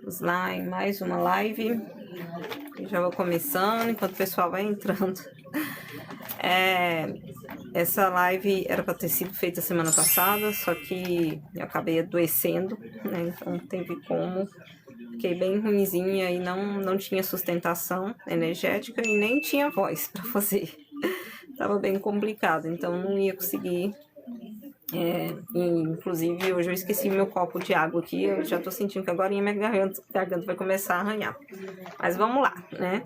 Vamos lá em mais uma live. Eu já vou começando enquanto o pessoal vai entrando. Essa live era para ter sido feita semana passada, só que eu acabei adoecendo, né? Então não teve como. Fiquei bem ruimzinha e não tinha sustentação energética e nem tinha voz para fazer. Tava bem complicado, então não ia conseguir. Inclusive hoje eu esqueci meu copo de água aqui, eu já tô sentindo que agora minha garganta vai começar a arranhar. Mas vamos lá, né?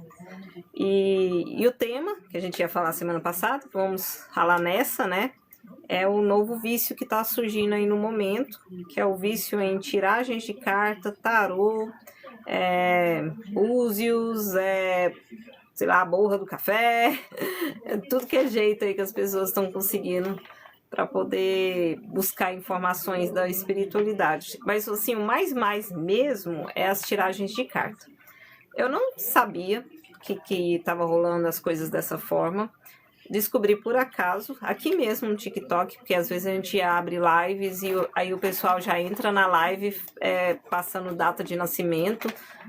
E o tema que a gente ia falar semana passada, vamos falar nessa, né? É o novo vício que tá surgindo aí no momento, que é o vício em tiragens de carta, tarô, búzios, sei lá, a borra do café, tudo que é jeito aí que as pessoas estão conseguindo para poder buscar informações da espiritualidade. Mas assim, o mais mesmo é as tiragens de carta. Eu não sabia que estava rolando as coisas dessa forma. Descobri por acaso, aqui mesmo no TikTok, porque às vezes a gente abre lives e aí o pessoal já entra na live passando data de nascimento,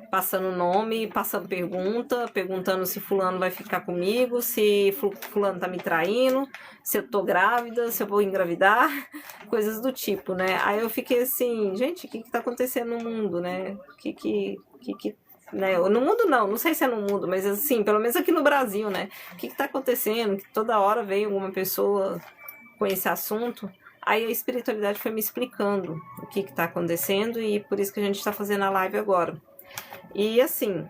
passando nome, passando perguntando se fulano vai ficar comigo, se fulano tá me traindo, se eu tô grávida, se eu vou engravidar, coisas do tipo, né? Aí eu fiquei assim, gente, o que tá acontecendo no mundo, né? Né? No mundo não sei se é no mundo, mas assim, pelo menos aqui no Brasil, né? O que tá acontecendo? Que toda hora vem alguma pessoa com esse assunto. Aí a espiritualidade foi me explicando o que tá acontecendo e por isso que a gente tá fazendo a live agora. E assim,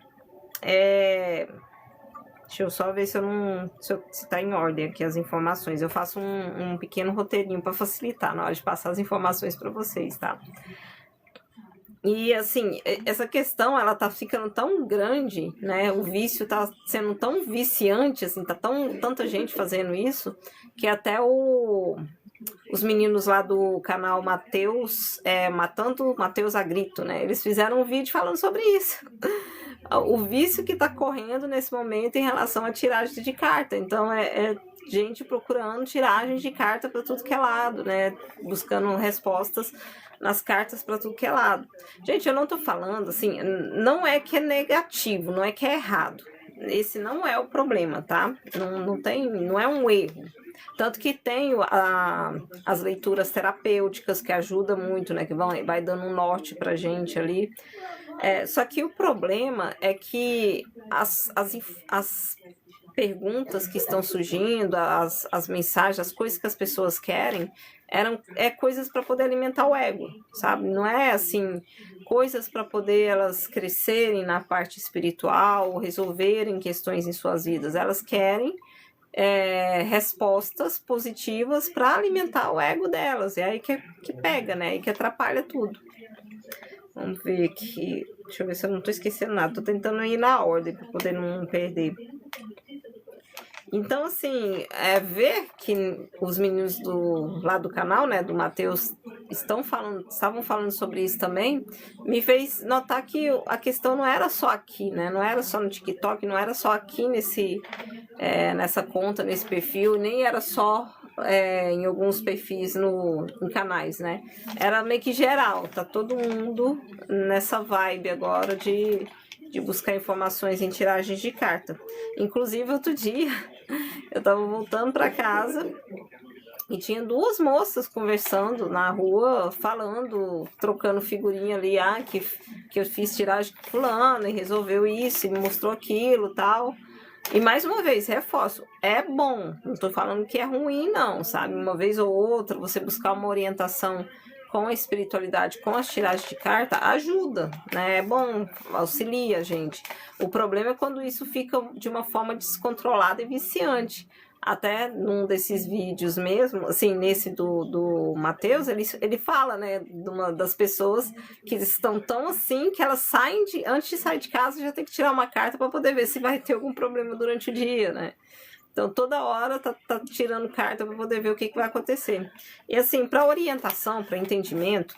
deixa eu só ver se tá em ordem aqui as informações. Eu faço um pequeno roteirinho para facilitar na hora de passar as informações para vocês, tá? E assim, essa questão, ela tá ficando tão grande, né? O vício tá sendo tão viciante, assim, tá tanta gente fazendo isso, que até os meninos lá do canal Mateus, Matando Mateus a Grito, né? Eles fizeram um vídeo falando sobre isso. O vício que tá correndo nesse momento em relação à tiragem de carta. Então, gente procurando tiragens de carta para tudo que é lado, né? Buscando respostas nas cartas para tudo que é lado. Gente, eu não tô falando assim, não é que é negativo, não é que é errado. Esse não é o problema, tá? Não é um erro. Tanto que tem as leituras terapêuticas que ajudam muito, né? Que vai dando um norte pra gente ali. Só que o problema é que as perguntas que estão surgindo, as mensagens, as coisas que as pessoas querem, coisas para poder alimentar o ego, sabe? Não é assim, coisas para poder elas crescerem na parte espiritual, resolverem questões em suas vidas. Elas querem respostas positivas para alimentar o ego delas. É aí que pega, né? Aí que atrapalha tudo. Vamos ver aqui. Deixa eu ver se eu não tô esquecendo nada. Tô tentando ir na ordem para poder não perder. Então, assim, ver que os meninos lá do canal, né, do Mateus, estavam falando sobre isso também, me fez notar que a questão não era só aqui, né? Não era só no TikTok, não era só aqui nessa conta, nesse perfil, nem era só em alguns perfis em canais, né? Era meio que geral, tá todo mundo nessa vibe agora de buscar informações em tiragens de carta. Inclusive, outro dia, eu tava voltando para casa e tinha duas moças conversando na rua, falando, trocando figurinha ali, que eu fiz tiragem com fulano e resolveu isso, e me mostrou aquilo, tal. E mais uma vez, reforço, é bom, não tô falando que é ruim não, sabe? Uma vez ou outra, você buscar uma orientação com a espiritualidade, com as tiragens de carta, ajuda, né? É bom, auxilia a gente. O problema é quando isso fica de uma forma descontrolada e viciante. Até num desses vídeos mesmo, assim, nesse do Mateus, ele fala, né, de uma das pessoas que estão tão assim que elas antes de sair de casa já tem que tirar uma carta para poder ver se vai ter algum problema durante o dia, né? Então, toda hora tá tirando carta para poder ver o que vai acontecer. E assim, para orientação, para entendimento,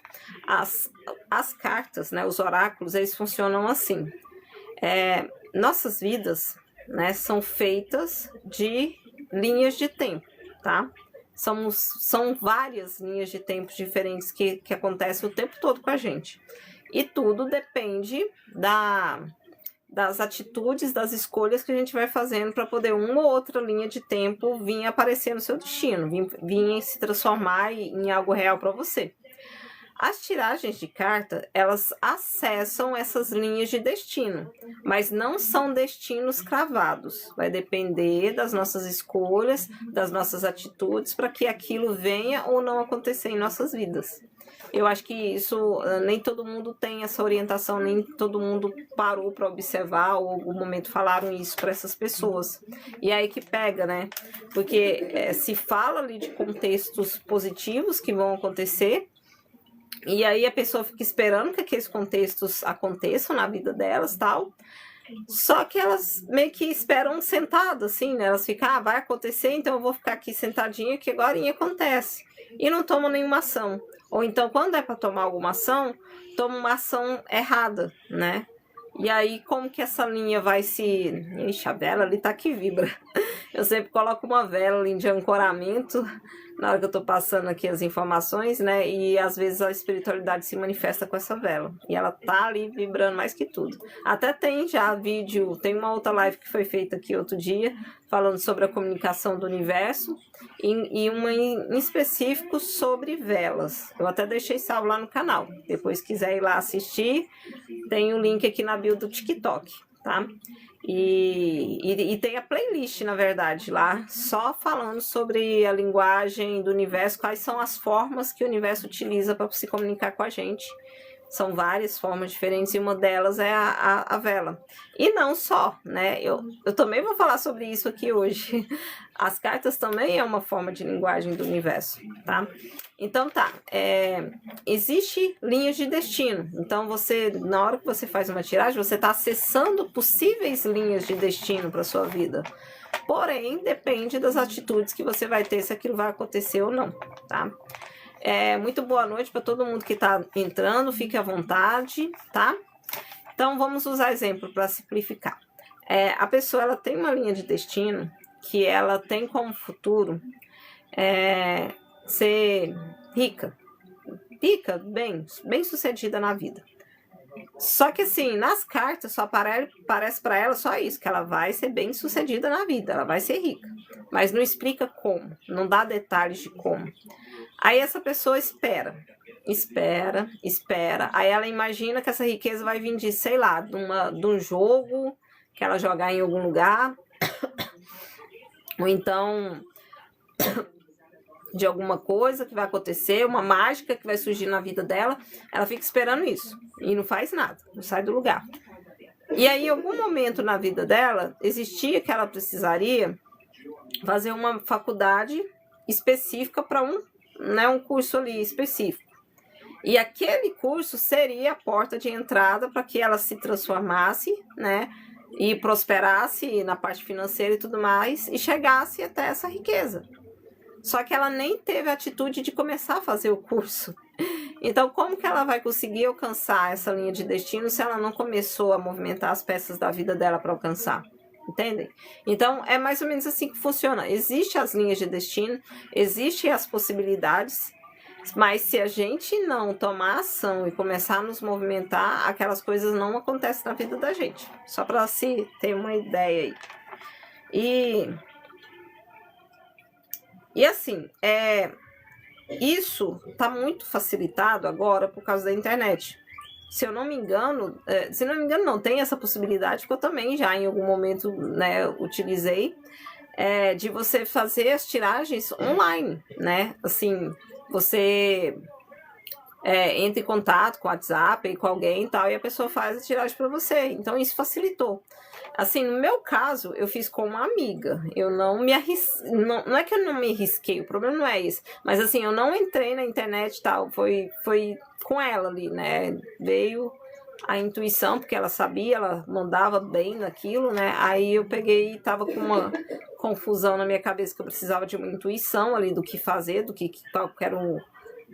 as cartas, né, os oráculos, eles funcionam assim. Nossas vidas, né, são feitas de linhas de tempo, tá? São várias linhas de tempo diferentes que acontecem o tempo todo com a gente. E tudo depende das atitudes, das escolhas que a gente vai fazendo para poder uma ou outra linha de tempo vir aparecer no seu destino, vir se transformar em algo real para você. As tiragens de carta, elas acessam essas linhas de destino, mas não são destinos cravados. Vai depender das nossas escolhas, das nossas atitudes, para que aquilo venha ou não acontecer em nossas vidas. Eu acho que isso, nem todo mundo tem essa orientação, nem todo mundo parou para observar ou em algum momento falaram isso para essas pessoas. E aí que pega, né? Porque se fala ali de contextos positivos que vão acontecer, e aí a pessoa fica esperando que aqueles contextos aconteçam na vida delas, tal. Só que elas meio que esperam sentadas, assim, né? Elas ficam, vai acontecer, então eu vou ficar aqui sentadinha que agora acontece. E não tomam nenhuma ação. Ou então, quando é para tomar alguma ação, toma uma ação errada, né? E aí, como que essa linha vai se... Ixi, a vela ali tá que vibra. Eu sempre coloco uma vela ali de ancoramento na hora que eu tô passando aqui as informações, né? E às vezes a espiritualidade se manifesta com essa vela. E ela tá ali vibrando mais que tudo. Até tem já vídeo, tem uma outra live que foi feita aqui outro dia, falando sobre a comunicação do universo, e uma em específico sobre velas. Eu até deixei salvo lá no canal. Depois quiser ir lá assistir, tem o link aqui na bio do TikTok, tá? E tem a playlist, na verdade, lá, só falando sobre a linguagem do universo, quais são as formas que o universo utiliza para se comunicar com a gente. São várias formas diferentes e uma delas é a vela. E não só, né? Eu também vou falar sobre isso aqui hoje. As cartas também é uma forma de linguagem do universo, tá? Então tá, existe linhas de destino. Então você, na hora que você faz uma tiragem, você está acessando possíveis linhas de destino para sua vida. Porém, depende das atitudes que você vai ter, se aquilo vai acontecer ou não, tá? Muito boa noite para todo mundo que está entrando, fique à vontade, tá? Então, vamos usar exemplo para simplificar. A pessoa, ela tem uma linha de destino que ela tem como futuro ser rica, bem sucedida na vida. Só que assim, nas cartas só parece para ela só isso, que ela vai ser bem sucedida na vida, ela vai ser rica. Mas não explica como, não dá detalhes de como. Aí essa pessoa espera. Aí ela imagina que essa riqueza vai vir de, sei lá, de um jogo que ela jogar em algum lugar, ou então de alguma coisa que vai acontecer, uma mágica que vai surgir na vida dela. Ela fica esperando isso e não faz nada, não sai do lugar. E aí, em algum momento na vida dela, existia que ela precisaria fazer uma faculdade específica para um curso ali específico. E aquele curso seria a porta de entrada para que ela se transformasse, né? E prosperasse na parte financeira e tudo mais, e chegasse até essa riqueza. Só que ela nem teve a atitude de começar a fazer o curso. Então, como que ela vai conseguir alcançar essa linha de destino se ela não começou a movimentar as peças da vida dela para alcançar? Entendem? Então, é mais ou menos assim que funciona. Existem as linhas de destino, existem as possibilidades, mas se a gente não tomar ação e começar a nos movimentar, aquelas coisas não acontecem na vida da gente. Só para se ter uma ideia aí. E assim, isso está muito facilitado agora por causa da internet. Se eu não me engano, não, tem essa possibilidade que eu também já em algum momento, né, utilizei, de você fazer as tiragens online, né? Assim, você entra em contato com o WhatsApp e com alguém e tal, e a pessoa faz a tiragem para você. Então, isso facilitou. Assim, no meu caso, eu fiz com uma amiga. Eu não me arrisquei. Não é que eu não me arrisquei, o problema não é isso. Mas assim, eu não entrei na internet e tal. Foi com ela ali, né? Veio a intuição, porque ela sabia, ela mandava bem naquilo, né? Aí eu peguei e tava com uma confusão na minha cabeça que eu precisava de uma intuição ali do que fazer, qual era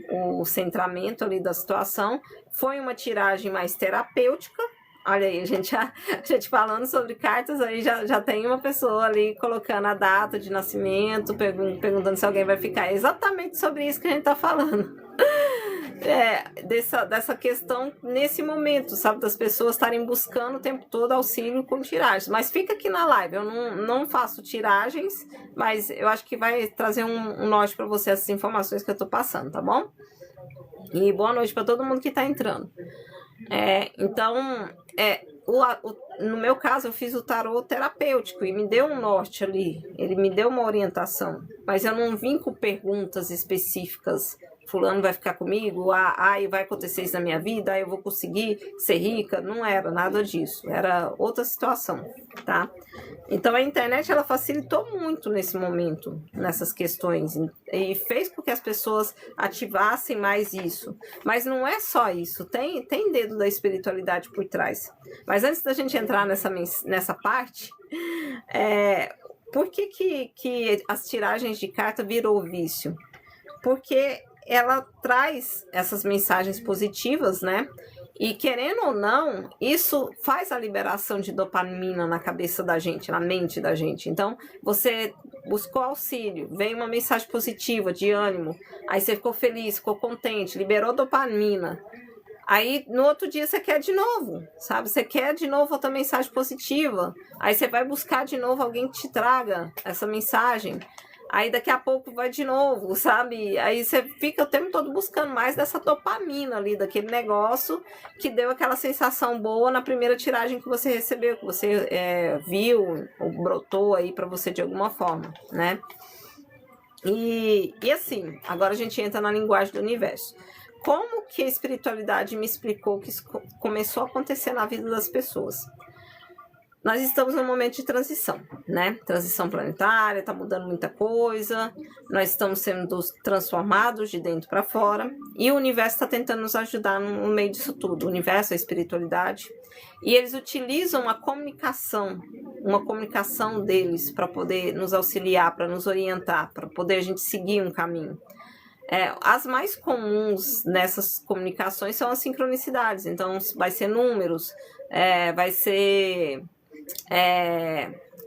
o centramento ali da situação. Foi uma tiragem mais terapêutica. Olha aí, a gente falando sobre cartas, aí já tem uma pessoa ali colocando a data de nascimento, perguntando se alguém vai ficar. É exatamente sobre isso que a gente tá falando. dessa questão nesse momento, sabe? Das pessoas estarem buscando o tempo todo auxílio com tiragens. Mas fica aqui na live, eu não faço tiragens, mas eu acho que vai trazer um norte para você essas informações que eu tô passando, tá bom? E boa noite para todo mundo que tá entrando. Então, no meu caso, eu fiz o tarô terapêutico e me deu um norte ali, ele me deu uma orientação, mas eu não vim com perguntas específicas. Fulano vai ficar comigo, e vai acontecer isso na minha vida, eu vou conseguir ser rica. Não era nada disso, era outra situação, tá? Então a internet, ela facilitou muito nesse momento, nessas questões, e fez com que as pessoas ativassem mais isso. Mas não é só isso, tem dedo da espiritualidade por trás. Mas antes da gente entrar nessa parte, por que as tiragens de carta virou vício? Porque ela traz essas mensagens positivas, né? E querendo ou não, isso faz a liberação de dopamina na cabeça da gente, na mente da gente. Então, você buscou auxílio, veio uma mensagem positiva, de ânimo, aí você ficou feliz, ficou contente, liberou dopamina. Aí, no outro dia, você quer de novo, sabe? Você quer de novo outra mensagem positiva. Aí você vai buscar de novo alguém que te traga essa mensagem. Aí daqui a pouco vai de novo, sabe? Aí você fica o tempo todo buscando mais dessa dopamina ali, daquele negócio que deu aquela sensação boa na primeira tiragem que você recebeu, que você viu ou brotou aí para você de alguma forma, né? E assim, agora a gente entra na linguagem do universo. Como que a espiritualidade me explicou que isso começou a acontecer na vida das pessoas? Nós estamos num momento de transição, né? Transição planetária, tá mudando muita coisa, nós estamos sendo transformados de dentro para fora, e o universo está tentando nos ajudar no meio disso tudo, o universo, a espiritualidade, e eles utilizam a comunicação, uma comunicação deles para poder nos auxiliar, para nos orientar, para poder a gente seguir um caminho. As mais comuns nessas comunicações são as sincronicidades, então vai ser números, vai ser...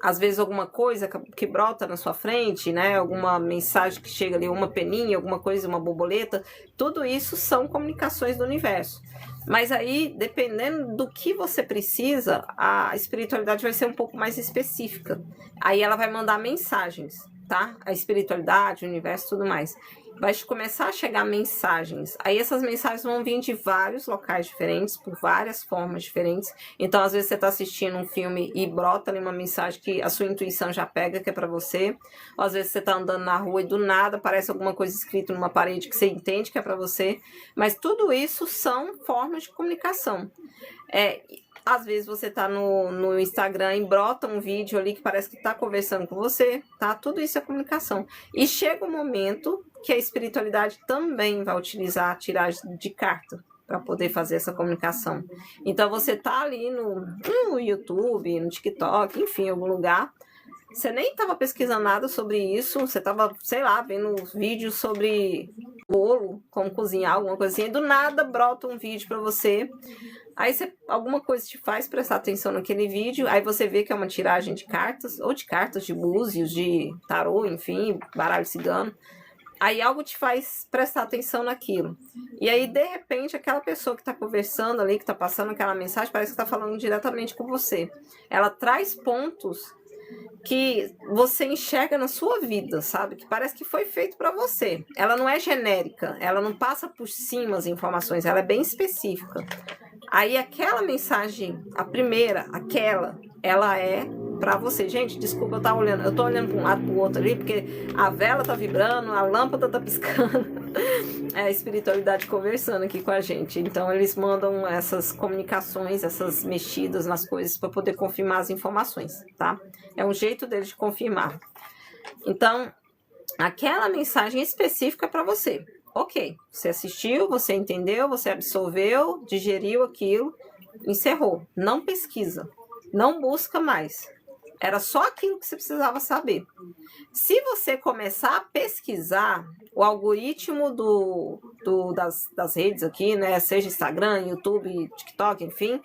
às vezes alguma coisa que brota na sua frente, né? Alguma mensagem que chega ali, uma peninha, alguma coisa, uma borboleta, tudo isso são comunicações do universo. Mas aí, dependendo do que você precisa, a espiritualidade vai ser um pouco mais específica. Aí ela vai mandar mensagens, tá? A espiritualidade, o universo, tudo mais. Vai começar a chegar mensagens. Aí essas mensagens vão vir de vários locais diferentes, por várias formas diferentes. Então, às vezes, você está assistindo um filme e brota ali uma mensagem que a sua intuição já pega, que é para você. Ou, às vezes, você está andando na rua e do nada aparece alguma coisa escrita numa parede que você entende que é para você. Mas tudo isso são formas de comunicação. Às vezes você tá no Instagram e brota um vídeo ali que parece que tá conversando com você, tá? Tudo isso é comunicação. E chega um momento que a espiritualidade também vai utilizar a tiragem de carta para poder fazer essa comunicação. Então você tá ali no YouTube, no TikTok, enfim, em algum lugar. Você nem estava pesquisando nada sobre isso, você estava, sei lá, vendo vídeos sobre bolo, como cozinhar, alguma coisinha, e do nada brota um vídeo para você. Aí alguma coisa te faz prestar atenção naquele vídeo, aí você vê que é uma tiragem de cartas, ou de cartas, de búzios, de tarô, enfim, baralho cigano. Aí algo te faz prestar atenção naquilo. E aí, de repente, aquela pessoa que está conversando ali, que está passando aquela mensagem, parece que está falando diretamente com você. Ela traz pontos que você enxerga na sua vida, sabe? Que parece que foi feito para você. Ela não é genérica, ela não passa por cima as informações, ela é bem específica. Aí aquela mensagem, a primeira, ela é para você. Gente, desculpa, eu tô olhando para um lado para o outro ali, porque a vela tá vibrando, a lâmpada tá piscando. É a espiritualidade conversando aqui com a gente. Então eles mandam essas comunicações, essas mexidas nas coisas para poder confirmar as informações, tá? É um jeito deles de confirmar. Então, aquela mensagem específica é para você. Ok, você assistiu, você entendeu, você absorveu, digeriu aquilo, encerrou. Não pesquisa, não busca mais. Era só aquilo que você precisava saber. Se você começar a pesquisar, o algoritmo das redes aqui, né, seja Instagram, YouTube, TikTok, enfim,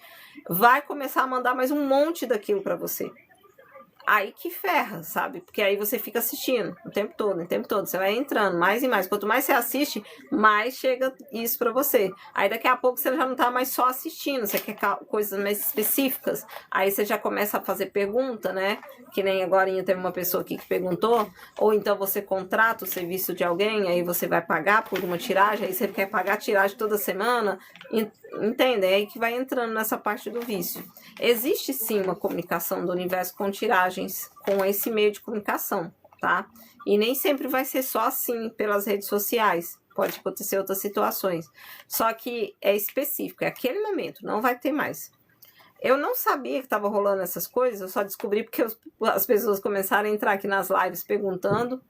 vai começar a mandar mais um monte daquilo para você. aí que ferra, sabe? Porque aí você fica assistindo o tempo todo, o tempo todo. Você vai entrando mais e mais. Quanto mais você assiste, mais chega isso pra você. Aí daqui a pouco você já não tá mais só assistindo, você quer coisas mais específicas. Aí você já começa a fazer pergunta, né? Que nem agora teve uma pessoa aqui que perguntou. Ou então você contrata o serviço de alguém, aí você vai pagar por uma tiragem, aí você quer pagar a tiragem toda semana. Entende? É aí que vai entrando nessa parte do vício. Existe sim uma comunicação do universo com tiragens, com esse meio de comunicação, tá? E nem sempre vai ser só assim pelas redes sociais. Pode acontecer outras situações. Só que é específico, é aquele momento, não vai ter mais. Eu não sabia que estava rolando essas coisas, eu só descobri porque as pessoas começaram a entrar aqui nas lives perguntando.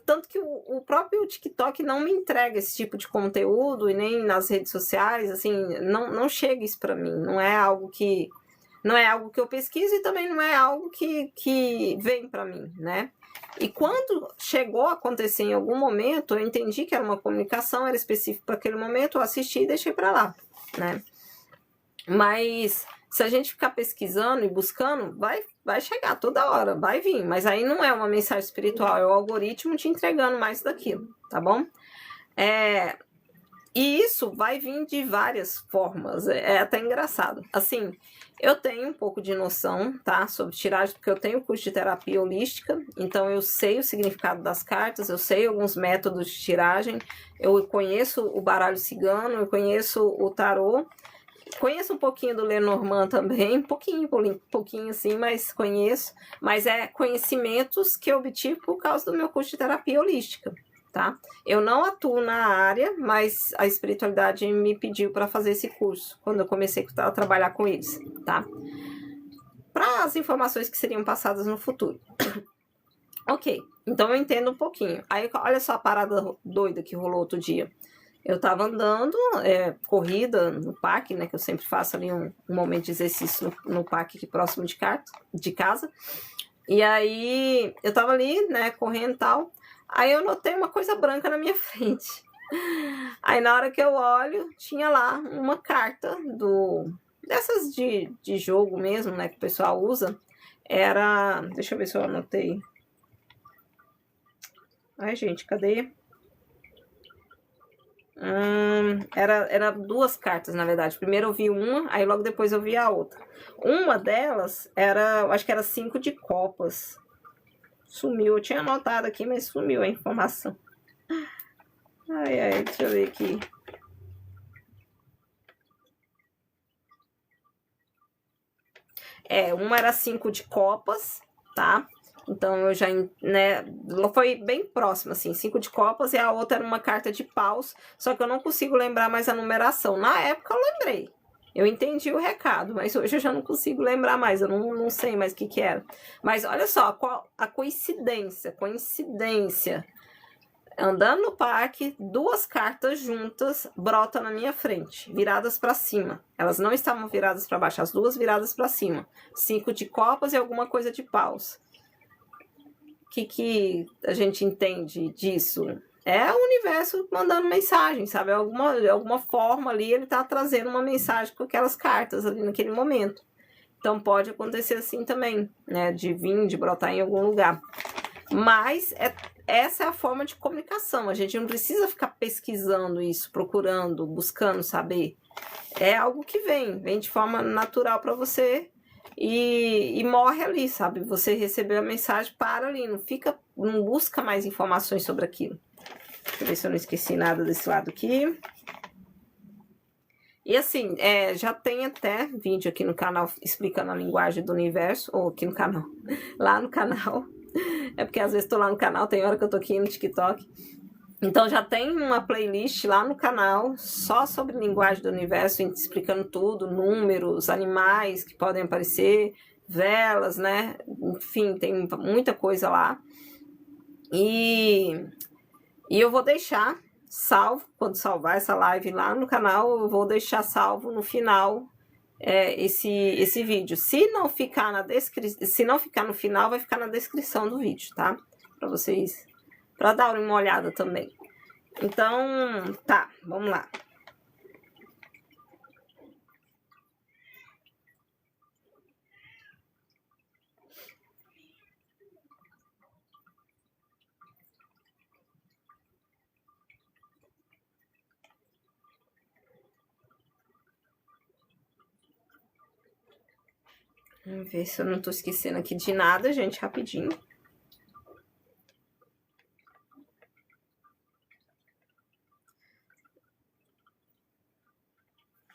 Tanto que o próprio TikTok não me entrega esse tipo de conteúdo e nem nas redes sociais, assim, não chega isso para mim. Não é algo que eu pesquiso e também não é algo que vem para mim, né? E quando chegou a acontecer em algum momento, eu entendi que era uma comunicação, era específico para aquele momento, eu assisti e deixei para lá, né? Mas se a gente ficar pesquisando e buscando, vai chegar toda hora, vai vir. Mas aí não é uma mensagem espiritual, é o algoritmo te entregando mais daquilo, tá bom? E isso vai vir de várias formas, é até engraçado. Assim, eu tenho um pouco de noção, tá, sobre tiragem, porque eu tenho curso de terapia holística, então eu sei o significado das cartas, eu sei alguns métodos de tiragem, eu conheço o baralho cigano, eu conheço o tarô, conheço um pouquinho do Lenormand também, pouquinho assim, mas conheço. Mas é conhecimentos que eu obtive por causa do meu curso de terapia holística, tá? Eu não atuo na área, mas a espiritualidade me pediu para fazer esse curso, quando eu comecei a trabalhar com eles, tá? Para as informações que seriam passadas no futuro. Ok, então eu entendo um pouquinho. Aí, olha só a parada doida que rolou outro dia. Eu tava andando, corrida no parque, né? Que eu sempre faço ali um momento de exercício no parque aqui próximo de casa. E aí, eu tava ali, né, correndo e tal. Aí eu notei uma coisa branca na minha frente. Aí na hora que eu olho, tinha lá uma carta dessas de jogo mesmo, né? Que o pessoal usa. Era... Deixa eu ver se eu anotei. Ai, gente, cadê? Era duas cartas, na verdade. Primeiro eu vi uma, aí logo depois eu vi a outra. Uma delas era, acho que era 5 de copas. Sumiu, eu tinha anotado aqui, mas sumiu a informação. Ai, deixa eu ver aqui. Uma era 5 de copas, tá? Então eu já, né, foi bem próximo, assim, 5 de copas, e a outra era uma carta de paus, só que eu não consigo lembrar mais a numeração. Na época eu lembrei, eu entendi o recado, mas hoje eu já não consigo lembrar mais, eu não sei mais o que era. Mas olha só, a coincidência. Andando no parque, duas cartas juntas brotam na minha frente, viradas para cima. Elas não estavam viradas para baixo, as duas viradas para cima. 5 de copas e alguma coisa de paus. O que a gente entende disso? É o universo mandando mensagem, sabe? De alguma forma ali ele tá trazendo uma mensagem com aquelas cartas ali naquele momento. Então pode acontecer assim também, né? De vir, de brotar em algum lugar. Mas essa é a forma de comunicação. A gente não precisa ficar pesquisando isso, procurando, buscando saber. É algo que vem de forma natural para você e morre ali, sabe? Você recebeu a mensagem, para ali, não busca mais informações sobre aquilo. Deixa eu ver se eu não esqueci nada desse lado aqui. E assim, já tem até vídeo aqui no canal explicando a linguagem do universo, ou aqui no canal, lá no canal. É porque às vezes tô lá no canal, tem hora que eu tô aqui no TikTok. Então já tem uma playlist lá no canal só sobre linguagem do universo, explicando tudo, números, animais que podem aparecer, velas, né? Enfim, tem muita coisa lá. E eu vou deixar salvo, quando salvar essa live lá no canal, eu vou deixar salvo no final esse vídeo. Se não ficar no final, vai ficar na descrição do vídeo, tá? Para vocês, para dar uma olhada também. Então, tá, vamos lá. Vamos ver se eu não tô esquecendo aqui de nada, gente, rapidinho.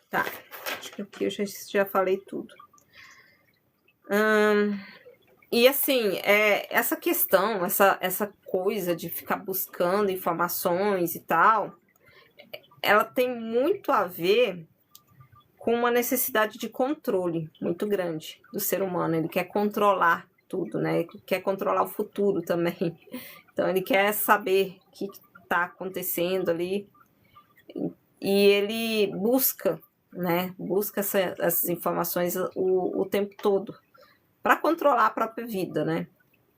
Tá, acho que aqui eu já falei tudo. E assim, essa questão, essa coisa de ficar buscando informações e tal, ela tem muito a ver com uma necessidade de controle muito grande do ser humano. Ele quer controlar tudo, né? Ele quer controlar o futuro também. Então ele quer saber o que está acontecendo ali. E ele busca, né? Busca essas informações o tempo todo para controlar a própria vida, né?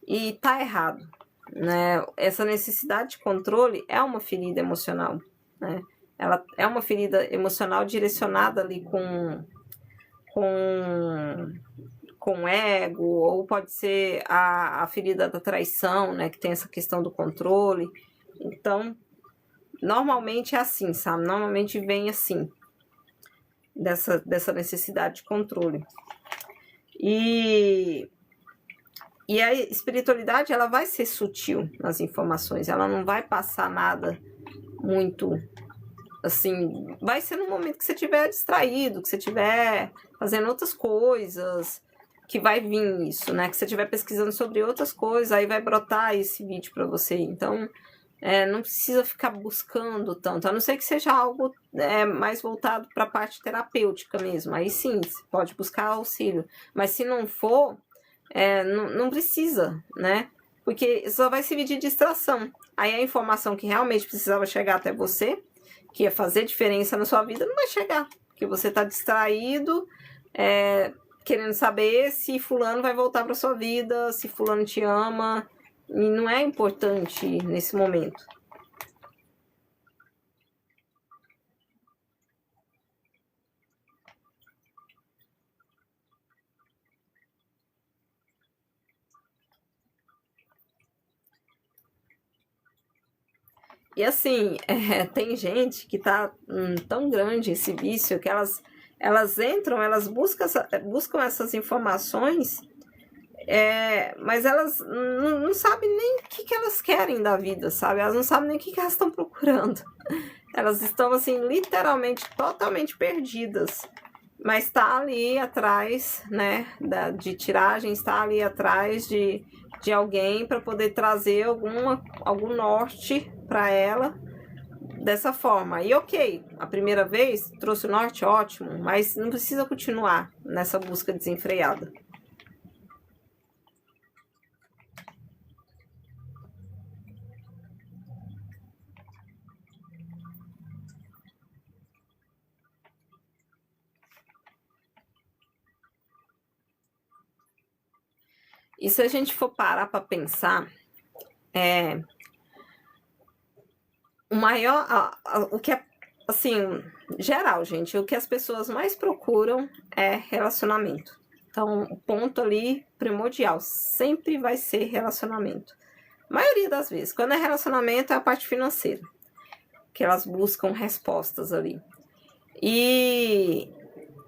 E tá errado, né? Essa necessidade de controle é uma ferida emocional, né? Ela é uma ferida emocional direcionada ali com ego, ou pode ser a ferida da traição, né? Que tem essa questão do controle. Então, normalmente é assim, sabe? Normalmente vem assim, dessa necessidade de controle. E a espiritualidade, ela vai ser sutil nas informações, ela não vai passar nada muito, assim, vai ser no momento que você estiver distraído, que você estiver fazendo outras coisas, que vai vir isso, né? Que você estiver pesquisando sobre outras coisas, aí vai brotar esse vídeo para você. Então, não precisa ficar buscando tanto, a não ser que seja algo mais voltado para a parte terapêutica mesmo. Aí sim, você pode buscar auxílio. Mas se não for, não precisa, né? Porque só vai servir de distração. Aí a informação que realmente precisava chegar até você, que ia fazer diferença na sua vida, não vai chegar. Porque você está distraído, querendo saber se fulano vai voltar para sua vida, se fulano te ama. E não é importante nesse momento. E assim, tem gente que tá tão grande esse vício que elas entram, elas buscam essas informações, mas elas não sabem nem o que elas querem da vida, sabe? Elas não sabem nem o que elas estão procurando. Elas estão, assim, literalmente, totalmente perdidas. Mas está ali atrás, né, de tiragem, está ali atrás de alguém para poder trazer algum norte para ela dessa forma. E ok, a primeira vez trouxe o norte, ótimo, mas não precisa continuar nessa busca desenfreada. E se a gente for parar para pensar, o maior, o que é, assim, geral, gente, o que as pessoas mais procuram é relacionamento. Então, o ponto ali primordial sempre vai ser relacionamento. A maioria das vezes, quando é relacionamento, é a parte financeira, que elas buscam respostas ali.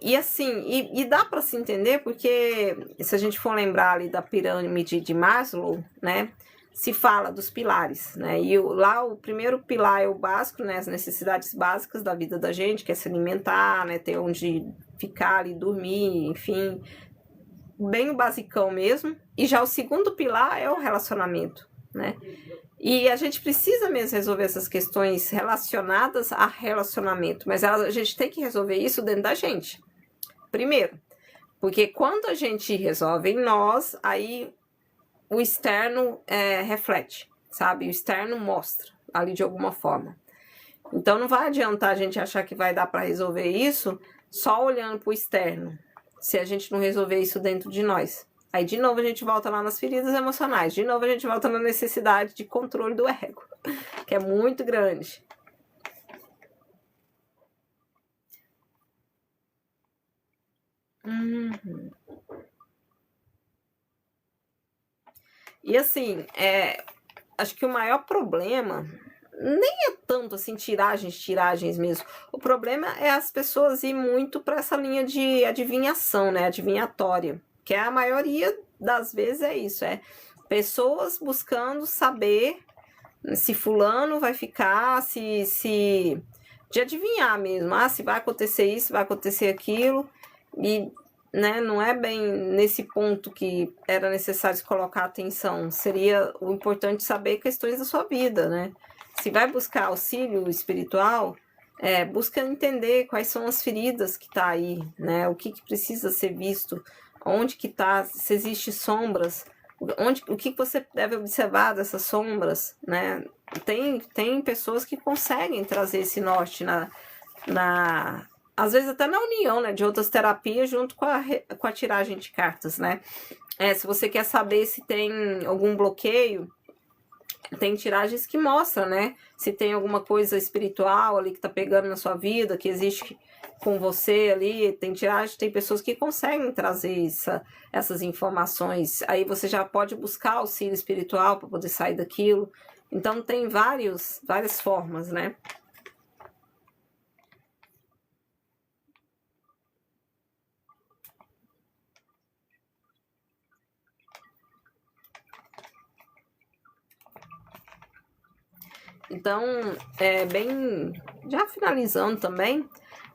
E assim, e dá para se entender, porque se a gente for lembrar ali da pirâmide de Maslow, né, se fala dos pilares, né, e lá o primeiro pilar é o básico, né, as necessidades básicas da vida da gente, que é se alimentar, né, ter onde ficar ali, dormir, enfim, bem o basicão mesmo. E já o segundo pilar é o relacionamento, né, e a gente precisa mesmo resolver essas questões relacionadas a relacionamento, mas a gente tem que resolver isso dentro da gente. Primeiro, porque quando a gente resolve em nós, aí o externo reflete, sabe? O externo mostra ali de alguma forma. Então não vai adiantar a gente achar que vai dar para resolver isso só olhando para o externo, se a gente não resolver isso dentro de nós. Aí de novo a gente volta lá nas feridas emocionais, de novo a gente volta na necessidade de controle do ego, que é muito grande. E assim, acho que o maior problema nem é tanto assim tiragens mesmo. O problema é as pessoas ir muito para essa linha de adivinhação, né, adivinhatória. Porque a maioria das vezes é isso, é pessoas buscando saber se fulano vai ficar, se de adivinhar mesmo, se vai acontecer isso, vai acontecer aquilo, e né, não é bem nesse ponto que era necessário colocar atenção. Seria o importante saber questões da sua vida, né? Se vai buscar auxílio espiritual, busca entender quais são as feridas que tá aí, né? O que precisa ser visto, onde que tá, se existe sombras, o que você deve observar dessas sombras, né? Tem pessoas que conseguem trazer esse norte às vezes até na união, né, de outras terapias junto com a tiragem de cartas, né? Se você quer saber se tem algum bloqueio, tem tiragens que mostram, né? Se tem alguma coisa espiritual ali que tá pegando na sua vida, que existe com você ali, tem tiragem, tem pessoas que conseguem trazer essas informações. Aí você já pode buscar auxílio espiritual para poder sair daquilo. Então tem várias formas, né? Então, já finalizando também,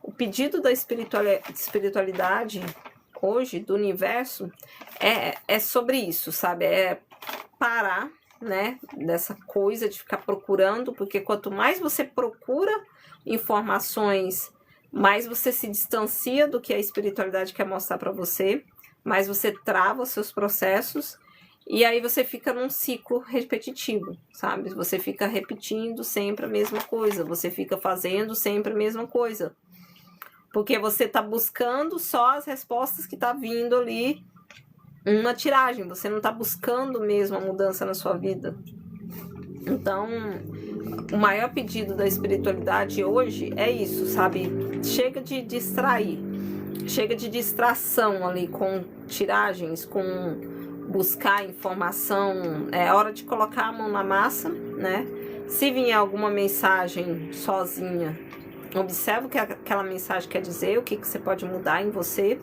o pedido da espiritualidade hoje, do universo, é sobre isso, sabe? É parar, né, dessa coisa de ficar procurando, porque quanto mais você procura informações, mais você se distancia do que a espiritualidade quer mostrar para você, mais você trava os seus processos, e aí você fica num ciclo repetitivo, sabe? Você fica repetindo sempre a mesma coisa, você fica fazendo sempre a mesma coisa. Porque você tá buscando só as respostas que tá vindo ali uma tiragem, você não tá buscando mesmo a mudança na sua vida. Então, o maior pedido da espiritualidade hoje é isso, sabe? Chega de distrair, chega de distração ali com tiragens, com buscar informação. É hora de colocar a mão na massa, né? Se vier alguma mensagem sozinha, observa o que aquela mensagem quer dizer, o que você pode mudar em você.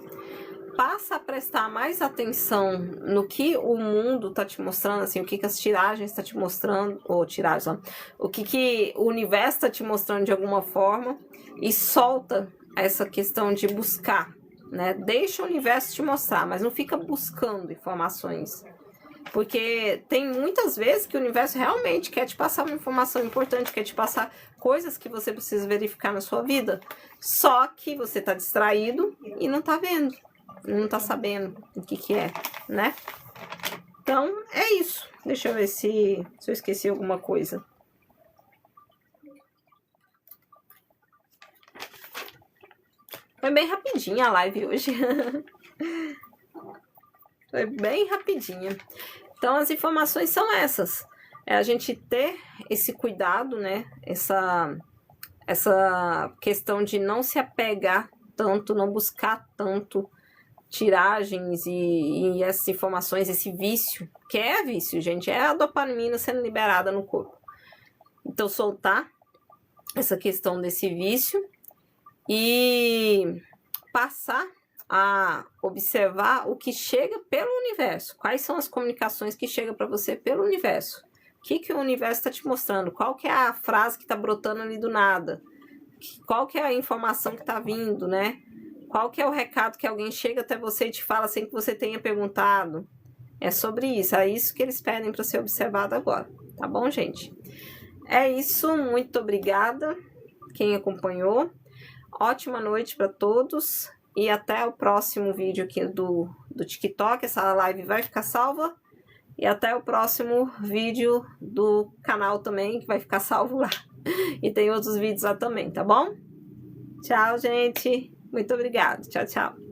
Passa a prestar mais atenção no que o mundo tá te mostrando, assim, o que as tiragens tá te mostrando, ou tiragens, ó, o que o universo tá te mostrando de alguma forma, e solta essa questão de buscar, né? Deixa o universo te mostrar, mas não fica buscando informações. Porque tem muitas vezes que o universo realmente quer te passar uma informação importante, quer te passar coisas que você precisa verificar na sua vida. Só que você tá distraído e não tá vendo, não tá sabendo o que é, né? Então, é isso. Deixa eu ver se eu esqueci alguma coisa. Foi bem rapidinha a live hoje. Foi bem rapidinha. Então, as informações são essas. É a gente ter esse cuidado, né? Essa questão de não se apegar tanto, não buscar tanto tiragens e essas informações, esse vício, que é vício, gente, é a dopamina sendo liberada no corpo. Então, soltar essa questão desse vício e passar a observar o que chega pelo universo. Quais são as comunicações que chegam para você pelo universo? O que o universo está te mostrando? Qual que é a frase que está brotando ali do nada? Qual que é a informação que está vindo, né? Qual que é o recado que alguém chega até você e te fala sem que você tenha perguntado? É sobre isso, é isso que eles pedem para ser observado agora, tá bom, gente? É isso, muito obrigada quem acompanhou. Ótima noite para todos e até o próximo vídeo aqui do TikTok. Essa live vai ficar salva e até o próximo vídeo do canal também, que vai ficar salvo lá. E tem outros vídeos lá também, tá bom? Tchau, gente. Muito obrigada. Tchau, tchau.